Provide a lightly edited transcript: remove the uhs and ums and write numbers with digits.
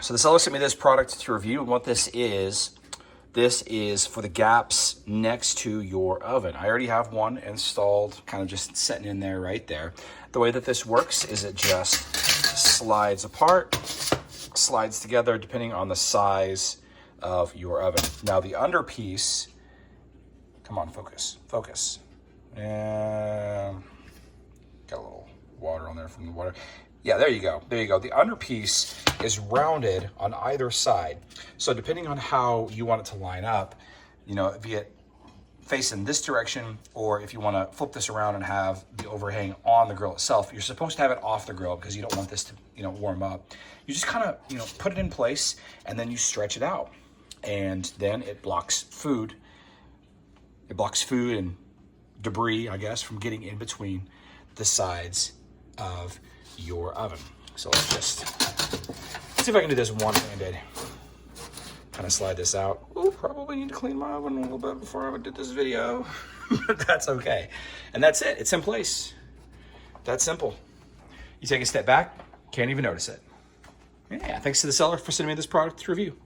So the seller sent me this product to review, and what this is for the gaps next to your oven. I already have one installed, kind of just sitting in there right there. The way that this works is it just slides apart, slides together depending on the size of your oven. Now the underpiece, come on, focus. And got a little water on there from the water. Yeah, there you go. The underpiece is rounded on either side. So depending on how you want it to line up, you know, be it facing this direction, or if you want to flip this around and have the overhang on the grill itself, you're supposed to have it off the grill because you don't want this to, you know, warm up. You just kind of, you know, put it in place and then you stretch it out. And then it blocks food. It blocks food and debris, I guess, from getting in between the sides of your oven. So let's see if I can do this one-handed. Kind of slide this out. Ooh, probably need to clean my oven a little bit before I did this video. But that's okay. And that's it. It's in place. That's simple. You take a step back, can't even notice it. Yeah, thanks to the seller for sending me this product to review.